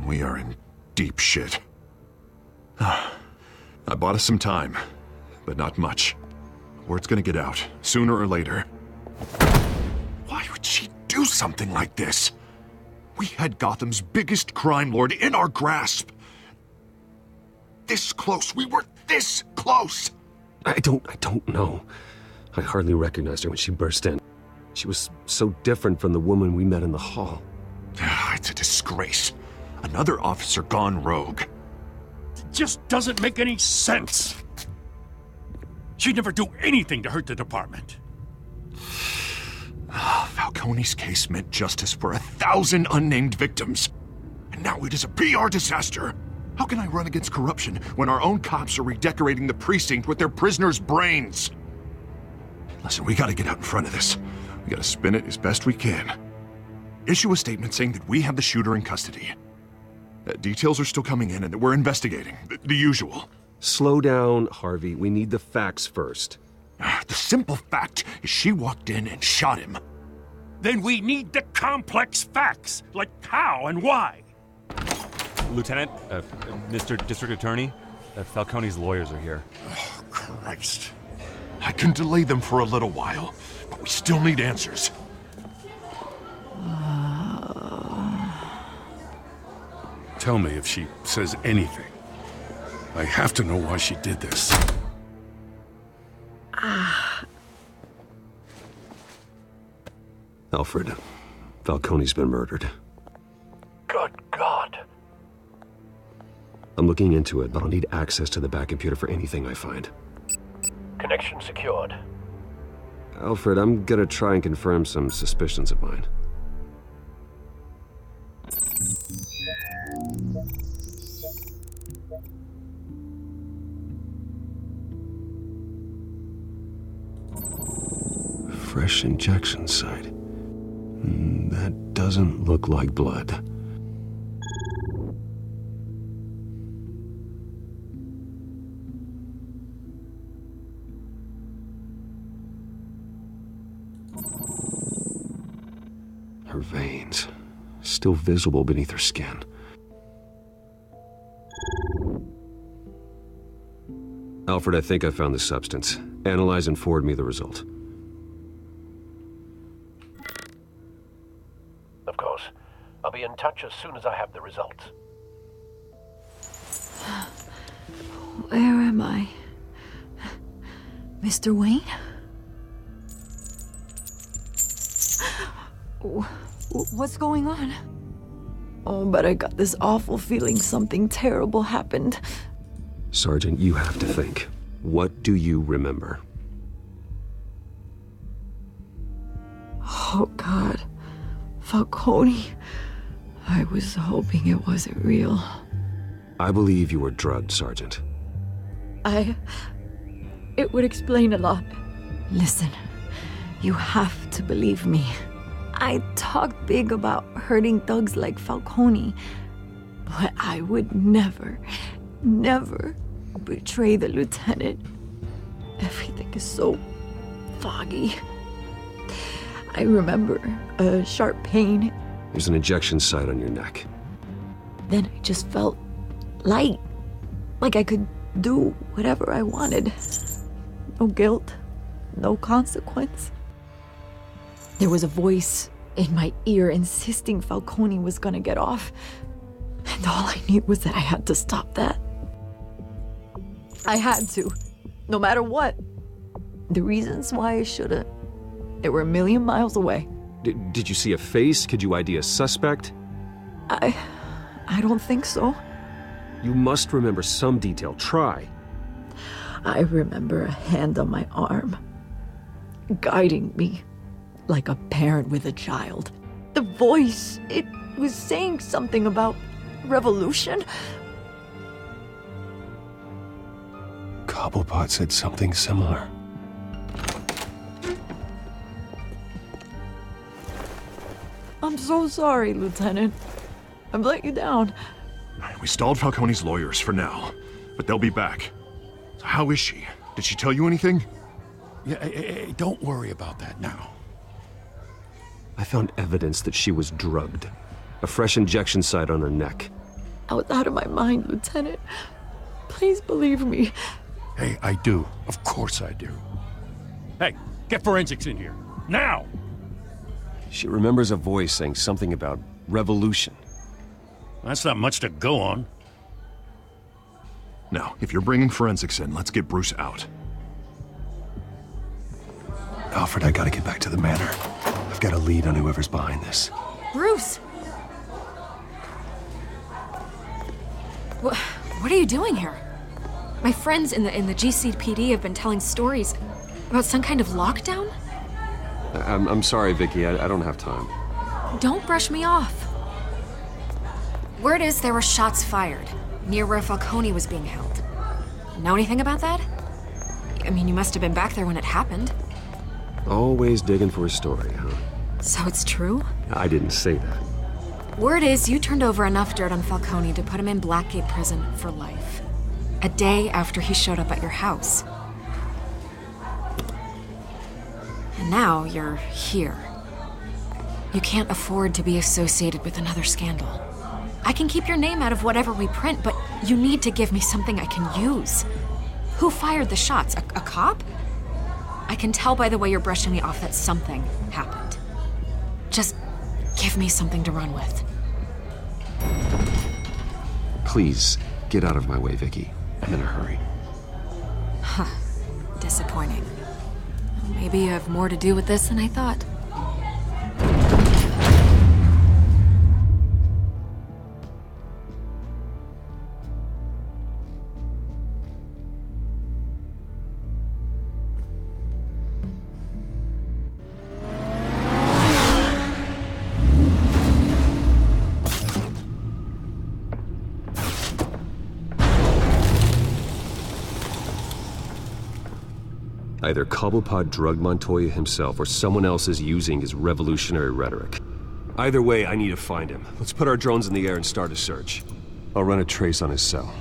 We are in deep shit. I bought us some time, but not much. Word's gonna get out, sooner or later. Why would she do something like this? We had Gotham's biggest crime lord in our grasp. This close. We were this close. I don't know. I hardly recognized her when she burst in. She was so different from the woman we met in the hall. It's a disgrace. Another officer gone rogue. It just doesn't make any sense. She'd never do anything to hurt the department. Falcone's case meant justice for 1,000 unnamed victims. And now it is a PR disaster. How can I run against corruption when our own cops are redecorating the precinct with their prisoners' brains? Listen, we gotta get out in front of this. We gotta spin it as best we can. Issue a statement saying that we have the shooter in custody. Details are still coming in and that we're investigating. The usual. Slow down, Harvey. We need the facts first. The simple fact is she walked in and shot him. Then we need the complex facts, like how and why. Lieutenant, Mr. District Attorney, Falcone's lawyers are here. Oh, Christ. I can delay them for a little while, but we still need answers. Tell me if she says anything. I have to know why she did this. Alfred, Falcone's been murdered. Good God. I'm looking into it, but I'll need access to the back computer for anything I find. Connection secured. Alfred, I'm gonna try and confirm some suspicions of mine. Fresh injection site. That doesn't look like blood. Her veins, still visible beneath her skin. Alfred, I think I found the substance. Analyze and forward me the result. Of course. I'll be in touch as soon as I have the results. Where am I? Mr. Wayne? What's going on? Oh, but I got this awful feeling something terrible happened. Sergeant, you have to think. What do you remember? Oh, God. Falcone. I was hoping it wasn't real. I believe you were drugged, Sergeant. It would explain a lot. Listen, you have to believe me. I talked big about hurting thugs like Falcone, but I would never betray the lieutenant. Everything is so foggy. I remember a sharp pain. There's an injection site on your neck. Then I just felt light, like I could do whatever I wanted. No guilt, no consequence. There was a voice in my ear insisting Falcone was gonna get off. And all I knew was that I had to stop that. I had to, no matter what. The reasons why I shouldn't, they were a million miles away. Did you see a face? Could you ID a suspect? I don't think so. You must remember some detail. Try. I remember a hand on my arm, guiding me like a parent with a child. The voice, it was saying something about revolution. Cobblepot said something similar. I'm so sorry, Lieutenant. I've let you down. We stalled Falcone's lawyers for now, but they'll be back. So how is she? Did she tell you anything? Yeah, hey, don't worry about that now. I found evidence that she was drugged. A fresh injection site on her neck. I was out of my mind, Lieutenant. Please believe me. Hey, I do. Of course I do. Hey, get forensics in here. Now! She remembers a voice saying something about revolution. That's not much to go on. Now, if you're bringing forensics in, let's get Bruce out. Alfred, I gotta get back to the manor. I've got a lead on whoever's behind this. Bruce! What are you doing here? My friends in the GCPD have been telling stories about some kind of lockdown? I'm sorry, Vicky. I don't have time. Don't brush me off. Word is there were shots fired near where Falcone was being held. Know anything about that? I mean, you must have been back there when it happened. Always digging for a story, huh? So it's true? I didn't say that. Word is you turned over enough dirt on Falcone to put him in Blackgate Prison for life. A day after he showed up at your house. And now you're here. You can't afford to be associated with another scandal. I can keep your name out of whatever we print, but you need to give me something I can use. Who fired the shots? A cop? I can tell by the way you're brushing me off that something happened. Just give me something to run with. Please, get out of my way, Vicky. I'm in a hurry. Huh. Disappointing. Maybe you have more to do with this than I thought. Either Cobblepot drugged Montoya himself or someone else is using his revolutionary rhetoric. Either way, I need to find him. Let's put our drones in the air and start a search. I'll run a trace on his cell.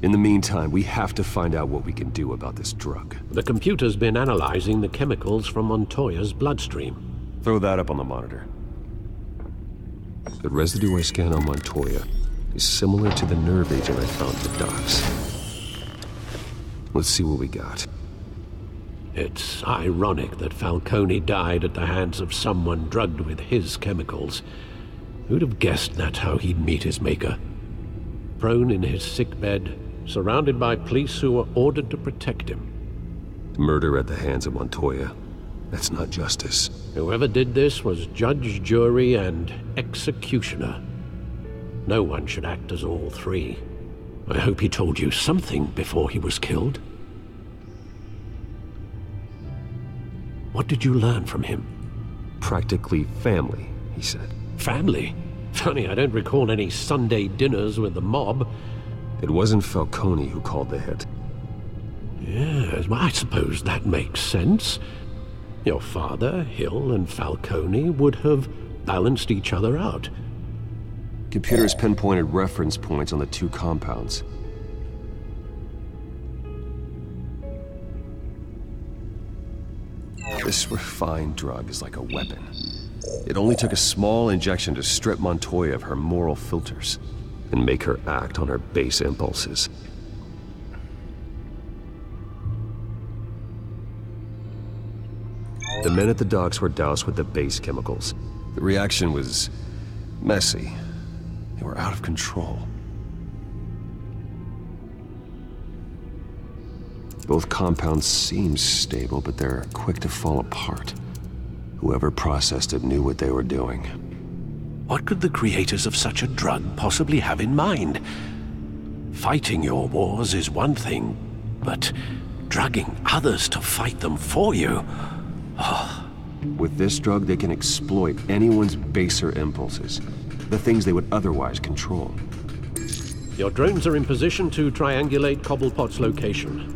In the meantime, we have to find out what we can do about this drug. The computer's been analyzing the chemicals from Montoya's bloodstream. Throw that up on the monitor. The residue I scan on Montoya is similar to the nerve agent I found at the docks. Let's see what we got. It's ironic that Falcone died at the hands of someone drugged with his chemicals. Who'd have guessed that's how he'd meet his maker? Prone in his sickbed, surrounded by police who were ordered to protect him. Murder at the hands of Montoya. That's not justice. Whoever did this was judge, jury, and executioner. No one should act as all three. I hope he told you something before he was killed. What did you learn from him? Practically family, he said. Family? Funny, I don't recall any Sunday dinners with the mob. It wasn't Falcone who called the hit. Yes, well, I suppose that makes sense. Your father, Hill, and Falcone would have balanced each other out. Computers pinpointed reference points on the two compounds. This refined drug is like a weapon. It only took a small injection to strip Montoya of her moral filters and make her act on her base impulses. The men at the docks were doused with the base chemicals. The reaction was messy. They were out of control. Both compounds seem stable, but they're quick to fall apart. Whoever processed it knew what they were doing. What could the creators of such a drug possibly have in mind? Fighting your wars is one thing, but drugging others to fight them for you? Oh. With this drug, they can exploit anyone's baser impulses, the things they would otherwise control. Your drones are in position to triangulate Cobblepot's location.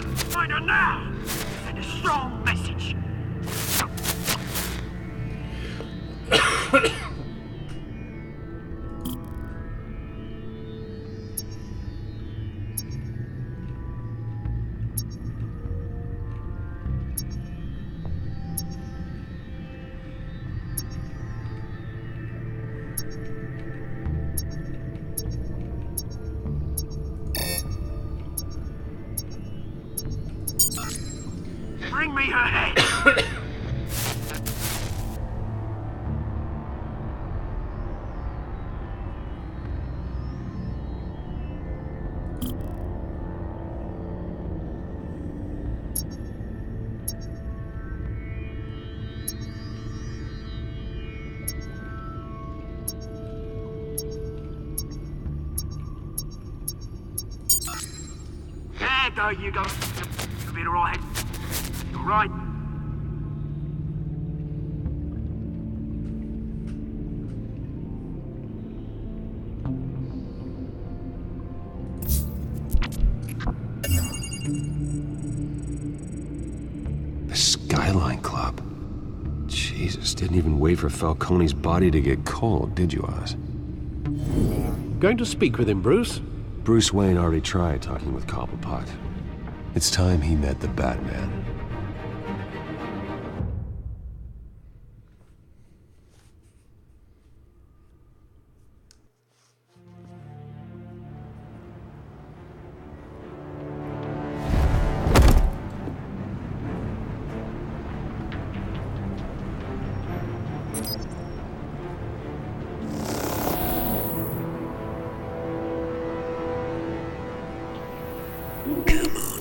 Find her now! Send a strong message. Bring me her head! There you go. You'll be all right. All right. The Skyline Club. Jesus, didn't even wait for Falcone's body to get cold, did you, Oz? Going to speak with him, Bruce? Bruce Wayne already tried talking with Cobblepot. It's time he met the Batman.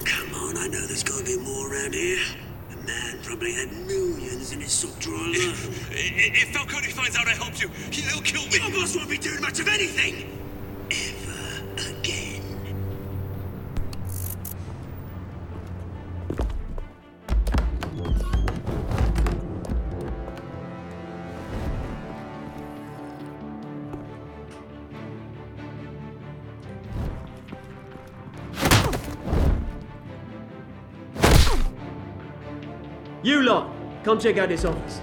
Come on, I know there's gotta be more around here. The man probably had millions in his sock drawer alone. If Falcone finds out I helped you, he'll kill me. Your boss won't be doing much of anything! Ever again. You lot, come check out this office.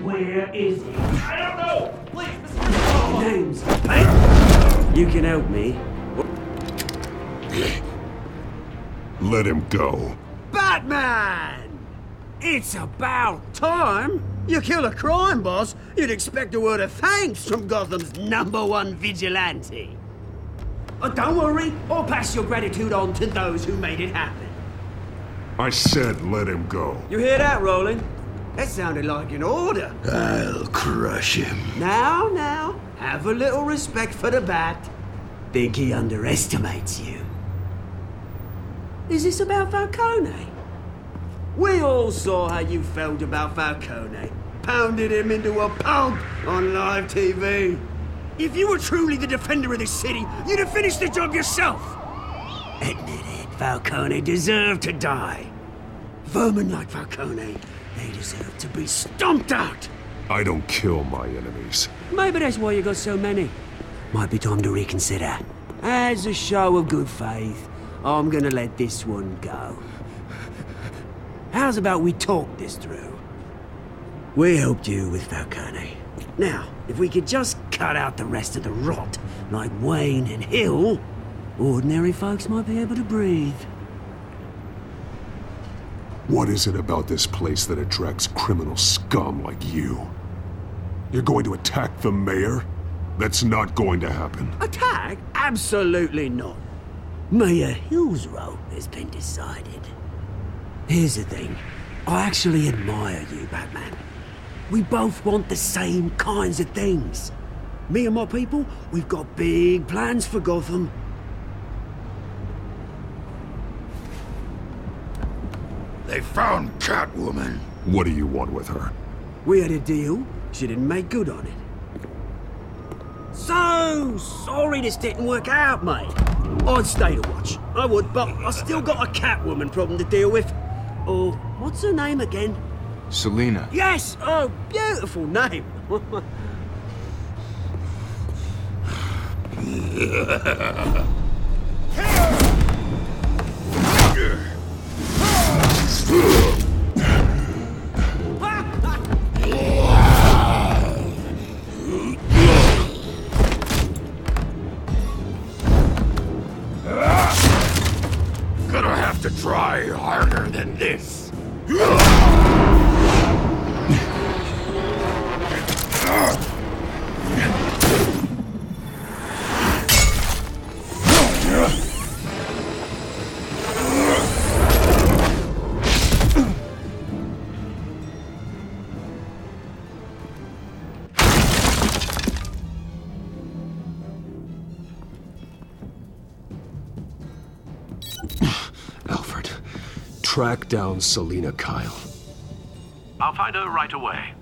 Where is he? I don't know! Please, Name's Batman. You can help me. Let him go. Batman! It's about time. You kill a crime boss, you'd expect a word of thanks from Gotham's #1 vigilante. But don't worry, I'll pass your gratitude on to those who made it happen. I said let him go. You hear that, Roland? That sounded like an order. I'll crush him. Now, have a little respect for the Bat. Think he underestimates you. Is this about Falcone? We all saw how you felt about Falcone. Pounded him into a pulp on live TV. If you were truly the defender of this city, you'd have finished the job yourself. Admit it, Falcone deserved to die. Vermin like Falcone, they deserve to be stomped out. I don't kill my enemies. Maybe that's why you got so many. Might be time to reconsider. As a show of good faith, I'm gonna let this one go. How's about we talk this through? We helped you with Falcone. Now, if we could just cut out the rest of the rot, like Wayne and Hill, ordinary folks might be able to breathe. What is it about this place that attracts criminal scum like you? You're going to attack the mayor? That's not going to happen. Attack? Absolutely not. Mayor Hill's role has been decided. Here's the thing. I actually admire you, Batman. We both want the same kinds of things. Me and my people, we've got big plans for Gotham. They found Catwoman. What do you want with her? We had a deal. She didn't make good on it. So sorry this didn't work out, mate. I'd stay to watch. I would, but I still got a Catwoman problem to deal with. Oh, what's her name again? Selina. Yes! Oh, beautiful name. Gonna have to try harder than this. Alfred, track down Selina Kyle. I'll find her right away.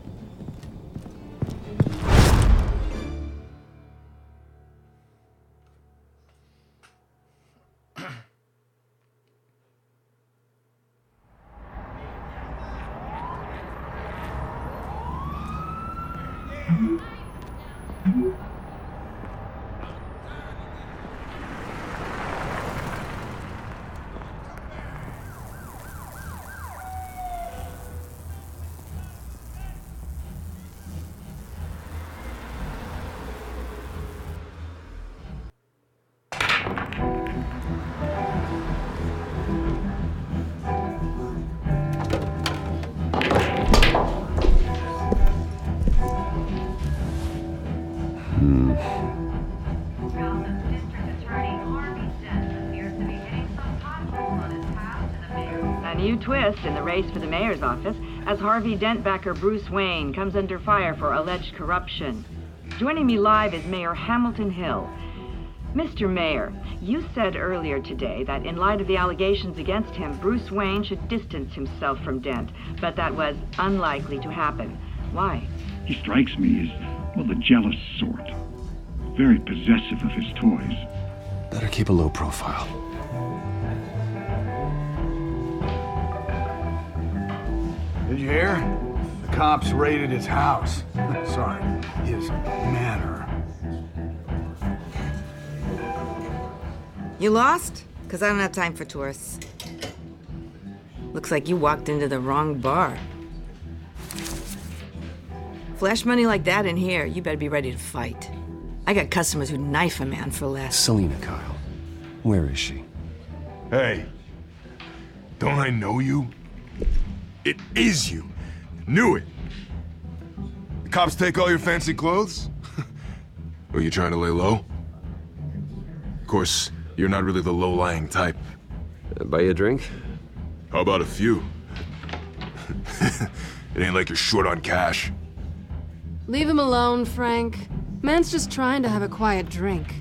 A new twist in the race for the mayor's office as Harvey Dent backer Bruce Wayne comes under fire for alleged corruption. Joining me live is Mayor Hamilton Hill. Mr. Mayor, you said earlier today that in light of the allegations against him, Bruce Wayne should distance himself from Dent, but that was unlikely to happen. Why? He strikes me as, well, the jealous sort. Very possessive of his toys. Better keep a low profile. Did you hear? The cops raided his house. Sorry, his manor. You lost? Because I don't have time for tourists. Looks like you walked into the wrong bar. Flash money like that in here, you better be ready to fight. I got customers who'd knife a man for less. Selina Kyle. Where is she? Hey, don't I know you? It is you. Knew it. The cops take all your fancy clothes? Were you trying to lay low? Of course, you're not really the low-lying type. Buy you a drink? How about a few? It ain't like you're short on cash. Leave him alone, Frank. Man's just trying to have a quiet drink.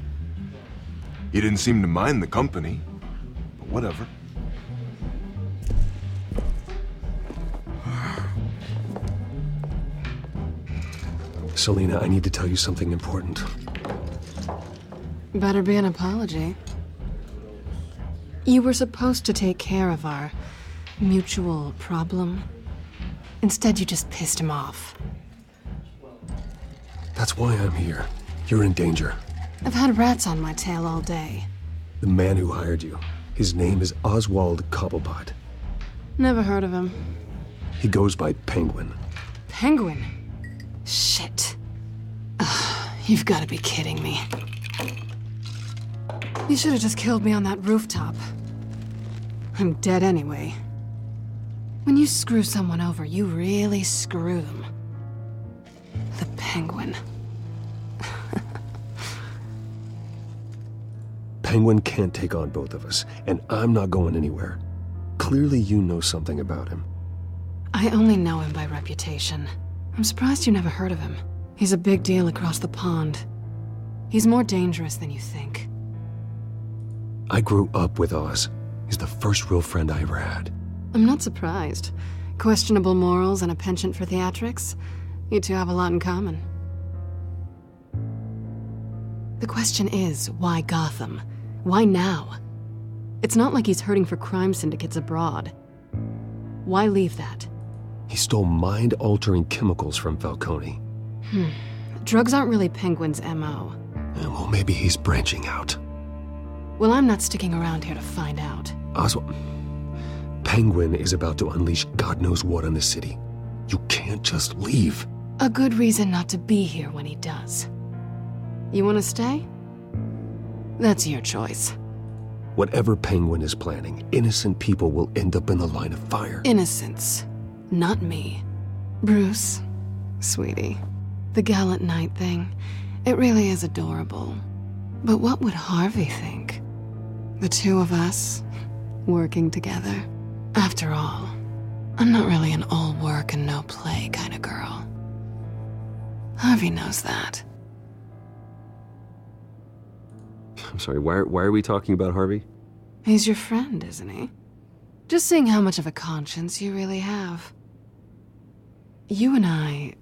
He didn't seem to mind the company. But whatever. Selina, I need to tell you something important. Better be an apology. You were supposed to take care of our mutual problem. Instead, you just pissed him off. That's why I'm here. You're in danger. I've had rats on my tail all day. The man who hired you, his name is Oswald Cobblepot. Never heard of him. He goes by Penguin. Penguin? Shit. Ugh, you've got to be kidding me. You should have just killed me on that rooftop. I'm dead anyway. When you screw someone over, you really screw them. The Penguin. Penguin can't take on both of us, and I'm not going anywhere. Clearly you know something about him. I only know him by reputation. I'm surprised you never heard of him. He's a big deal across the pond. He's more dangerous than you think. I grew up with Oz. He's the first real friend I ever had. I'm not surprised. Questionable morals and a penchant for theatrics. You two have a lot in common. The question is, why Gotham? Why now? It's not like he's hurting for crime syndicates abroad. Why leave that? He stole mind-altering chemicals from Falcone. Drugs aren't really Penguin's MO. Well, maybe he's branching out. Well, I'm not sticking around here to find out. Oswald, Penguin is about to unleash God knows what on the city. You can't just leave. A good reason not to be here when he does. You want to stay? That's your choice. Whatever Penguin is planning, innocent people will end up in the line of fire. Innocence, not me. Bruce, sweetie, the gallant knight thing, it really is adorable. But what would Harvey think? The two of us, working together. After all, I'm not really an all work and no play kind of girl. Harvey knows that. I'm sorry, why are we talking about Harvey? He's your friend, isn't he? Just seeing how much of a conscience you really have. You and I